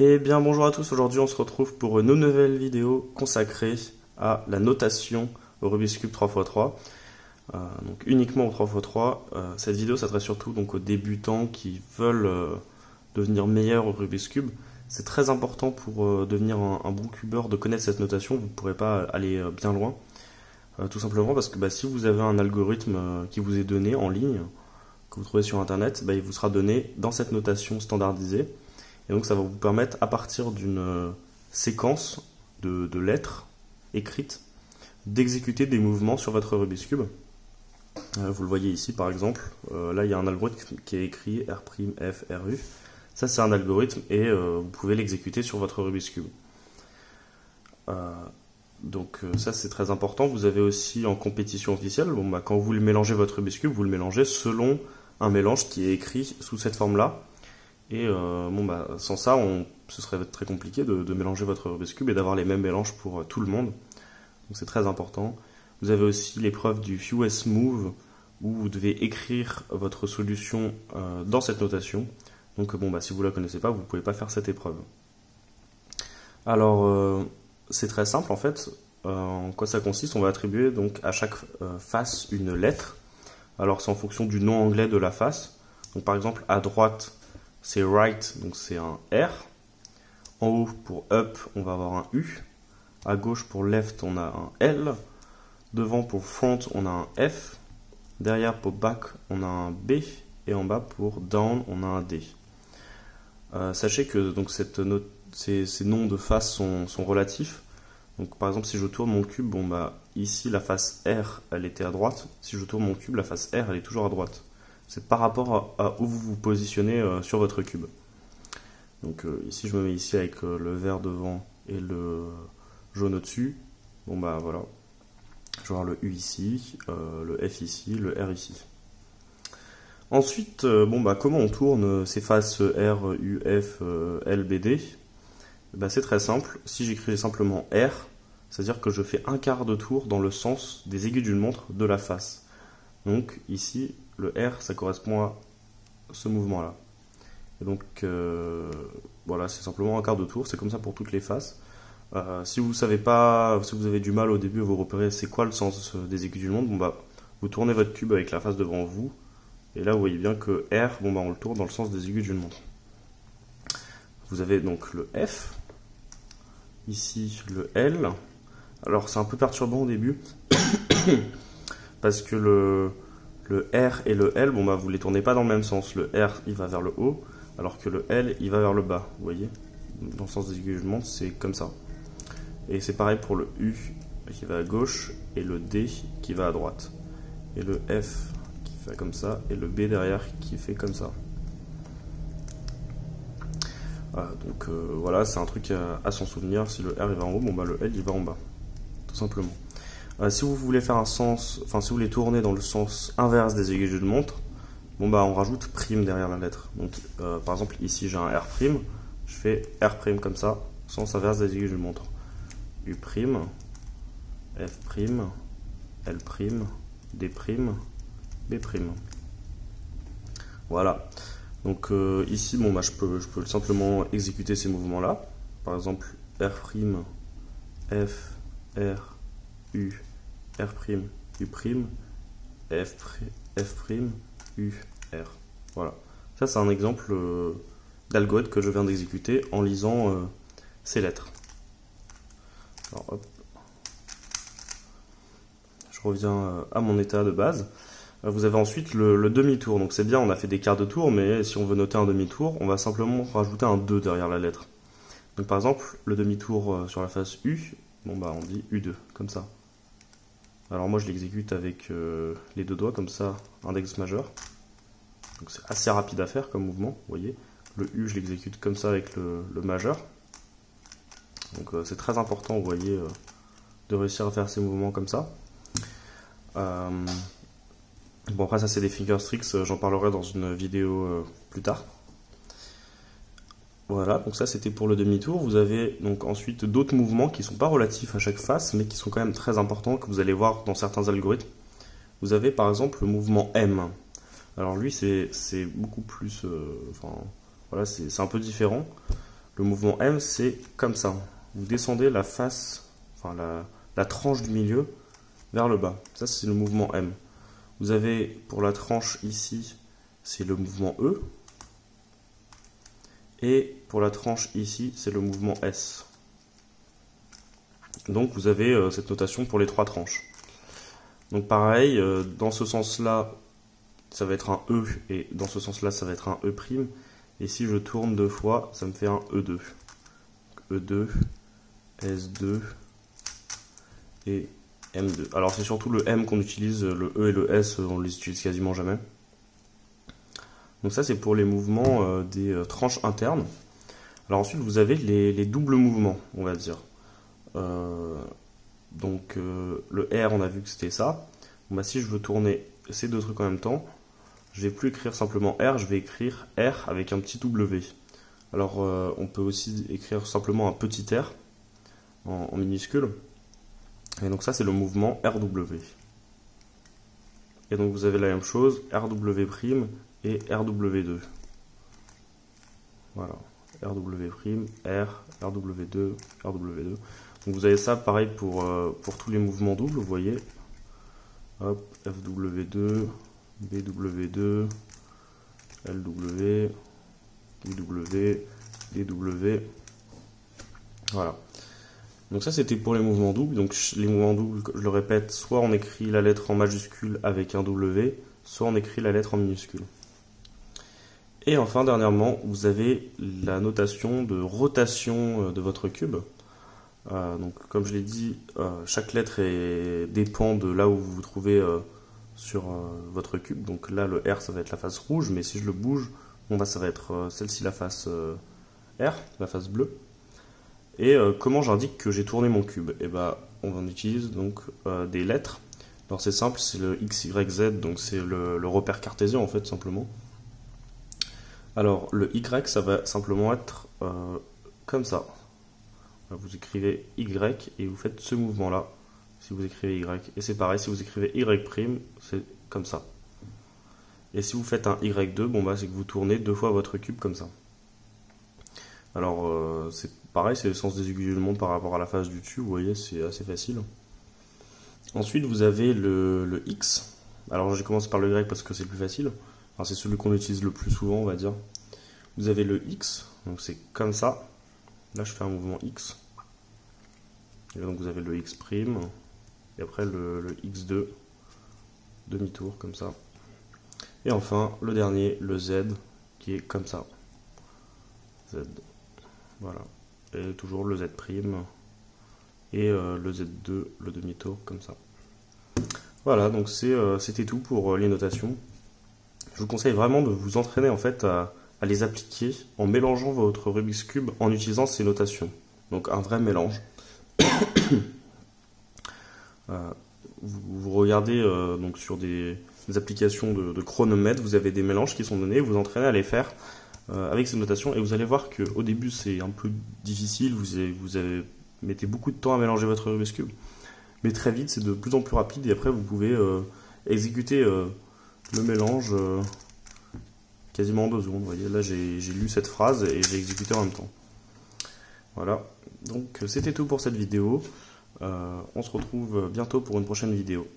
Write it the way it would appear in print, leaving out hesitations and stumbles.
Eh bien bonjour à tous, aujourd'hui on se retrouve pour une nouvelle vidéo consacrée à la notation au Rubik's Cube 3x3. Donc uniquement au 3x3. Cette vidéo s'adresse surtout donc aux débutants qui veulent devenir meilleurs au Rubik's Cube. C'est très important pour devenir un bon cubeur de connaître cette notation, vous ne pourrez pas aller bien loin. Tout simplement parce que si vous avez un algorithme qui vous est donné en ligne, que vous trouvez sur internet, il vous sera donné dans cette notation standardisée. Et donc ça va vous permettre, à partir d'une séquence de lettres écrites, d'exécuter des mouvements sur votre Rubik's Cube. Vous le voyez ici par exemple, là il y a un algorithme qui est écrit R'F, RU. Ça c'est un algorithme et vous pouvez l'exécuter sur votre Rubik's Cube. Donc ça c'est très important. Vous avez aussi en compétition officielle, quand vous mélangez votre Rubik's Cube, vous le mélangez selon un mélange qui est écrit sous cette forme-là. Et sans ça, ce serait très compliqué de mélanger votre Rubik's Cube et d'avoir les mêmes mélanges pour tout le monde. Donc c'est très important. Vous avez aussi l'épreuve du Fewest Move où vous devez écrire votre solution dans cette notation. Donc si vous ne la connaissez pas, vous ne pouvez pas faire cette épreuve. Alors c'est très simple en fait. En quoi ça consiste? On va attribuer donc à chaque face une lettre. Alors c'est en fonction du nom anglais de la face. Donc par exemple à droite c'est right, donc c'est un R. En haut pour up, on va avoir un U. À gauche pour left, on a un L. Devant pour front, on a un F. Derrière pour back, on a un B. Et en bas pour down, on a un D. Sachez que donc, ces noms de face sont relatifs. Donc par exemple, si je tourne mon cube, ici la face R, elle était à droite. Si je tourne mon cube, la face R, elle est toujours à droite. C'est par rapport à où vous vous positionnez sur votre cube. Donc ici, je me mets ici avec le vert devant et le jaune au-dessus. Voilà. Je vais avoir le U ici, le F ici, le R ici. Ensuite, comment on tourne ces faces R, U, F, L, B, D? C'est très simple. Si j'écris simplement R, c'est-à-dire que je fais un quart de tour dans le sens des aiguilles d'une montre de la face. Donc ici, le R, ça correspond à ce mouvement-là. Et donc, voilà, c'est simplement un quart de tour. C'est comme ça pour toutes les faces. Si vous savez pas, si vous avez du mal au début à vous repérer c'est quoi le sens des aiguilles d'une montre, vous tournez votre cube avec la face devant vous. Et là, vous voyez bien que R, on le tourne dans le sens des aiguilles d'une montre. Vous avez donc le F. Ici, le L. Alors, c'est un peu perturbant au début. parce que le R et le L, vous les tournez pas dans le même sens. Le R, il va vers le haut, alors que le L, il va vers le bas. Vous voyez? Dans le sens des aiguilles d'une montre, c'est comme ça. Et c'est pareil pour le U qui va à gauche et le D qui va à droite. Et le F qui fait comme ça et le B derrière qui fait comme ça. Voilà, c'est un truc à s'en souvenir. Si le R il va en haut, le L il va en bas. Tout simplement. Si vous voulez faire si vous voulez tourner dans le sens inverse des aiguilles d'une montre, on rajoute prime derrière la lettre. Donc, par exemple, ici j'ai un R', je fais R' comme ça, sens inverse des aiguilles d'une montre. U', F', L', D', B'. Voilà. Donc ici, je peux simplement exécuter ces mouvements-là. Par exemple, R', F, R, U, R', U', F', U, R. Voilà. Ça, c'est un exemple d'algorithme que je viens d'exécuter en lisant ces lettres. Alors, hop. Je reviens à mon état de base. Vous avez ensuite le demi-tour. Donc c'est bien, on a fait des quarts de tour, mais si on veut noter un demi-tour, on va simplement rajouter un 2 derrière la lettre. Donc par exemple, le demi-tour sur la face U, on dit U2, comme ça. Alors moi je l'exécute avec les deux doigts, comme ça, index majeur. Donc c'est assez rapide à faire comme mouvement, vous voyez. Le U, je l'exécute comme ça avec le majeur. Donc c'est très important, vous voyez, de réussir à faire ces mouvements comme ça. Après ça c'est des finger tricks, j'en parlerai dans une vidéo plus tard. Voilà, donc ça c'était pour le demi-tour. Vous avez donc ensuite d'autres mouvements qui ne sont pas relatifs à chaque face, mais qui sont quand même très importants, que vous allez voir dans certains algorithmes. Vous avez par exemple le mouvement M. Alors lui c'est beaucoup plus... voilà, c'est un peu différent. Le mouvement M, c'est comme ça. Vous descendez la face, enfin la tranche du milieu vers le bas. Ça, c'est le mouvement M. Vous avez pour la tranche ici, c'est le mouvement E. Et pour la tranche ici, c'est le mouvement S. Donc vous avez cette notation pour les trois tranches. Donc pareil, dans ce sens-là, ça va être un E, et dans ce sens-là, ça va être un E'. Et si je tourne deux fois, ça me fait un E2. E2, S2 et M2. Alors c'est surtout le M qu'on utilise, le E et le S, on les utilise quasiment jamais. Donc ça, c'est pour les mouvements des tranches internes. Alors ensuite, vous avez les doubles mouvements, on va dire. Donc le R, on a vu que c'était ça. Bon, bah, si je veux tourner ces deux trucs en même temps, je vais plus écrire simplement R, je vais écrire R avec un petit W. Alors on peut aussi écrire simplement un petit R en minuscule. Et donc ça, c'est le mouvement RW. Et donc vous avez la même chose, RW' et RW2. Voilà. RW', R, RW2, RW2. Donc vous avez ça pareil pour tous les mouvements doubles, vous voyez. Hop, FW2, BW2, LW, IW, DW. Voilà. Donc ça, c'était pour les mouvements doubles. Donc les mouvements doubles, je le répète, soit on écrit la lettre en majuscule avec un W, soit on écrit la lettre en minuscule. Et enfin, dernièrement, vous avez la notation de rotation de votre cube. Donc comme je l'ai dit, chaque lettre dépend de là où vous vous trouvez sur votre cube. Donc là, le R, ça va être la face rouge, mais si je le bouge, bon, bah, ça va être celle-ci, la face R, la face bleue. Et comment j'indique que j'ai tourné mon cube? Et bah, on utilise donc des lettres. Alors c'est simple, c'est le X, Y, Z, donc c'est le repère cartésien en fait, simplement. Alors le Y, ça va simplement être comme ça. Vous écrivez Y et vous faites ce mouvement-là, si vous écrivez Y. Et c'est pareil, si vous écrivez Y', c'est comme ça. Et si vous faites un Y2, bon bah c'est que vous tournez deux fois votre cube comme ça. Alors c'est pareil, c'est le sens des aiguilles du monde par rapport à la face du dessus, vous voyez, c'est assez facile. Ensuite vous avez le X. Alors j'ai commencé par le Y parce que c'est le plus facile. Enfin, c'est celui qu'on utilise le plus souvent, on va dire. Vous avez le X, donc c'est comme ça. Là je fais un mouvement X. Et là, donc vous avez le X', et après le X2, demi-tour comme ça. Et enfin le dernier, le Z, qui est comme ça. Z. Voilà. Et toujours le Z', et le Z2, le demi-tour comme ça. Voilà, donc c'était tout pour les notations. Je vous conseille vraiment de vous entraîner en fait à les appliquer en mélangeant votre Rubik's Cube en utilisant ces notations. Donc un vrai mélange. Vous regardez donc sur des applications de chronomètre, vous avez des mélanges qui sont donnés, vous entraînez à les faire avec ces notations et vous allez voir qu'au début c'est un peu difficile, vous mettez beaucoup de temps à mélanger votre Rubik's Cube, mais très vite c'est de plus en plus rapide et après vous pouvez exécuter le mélange quasiment en 2 secondes. Vous voyez, là j'ai lu cette phrase et j'ai exécuté en même temps. Voilà, donc c'était tout pour cette vidéo. On se retrouve bientôt pour une prochaine vidéo.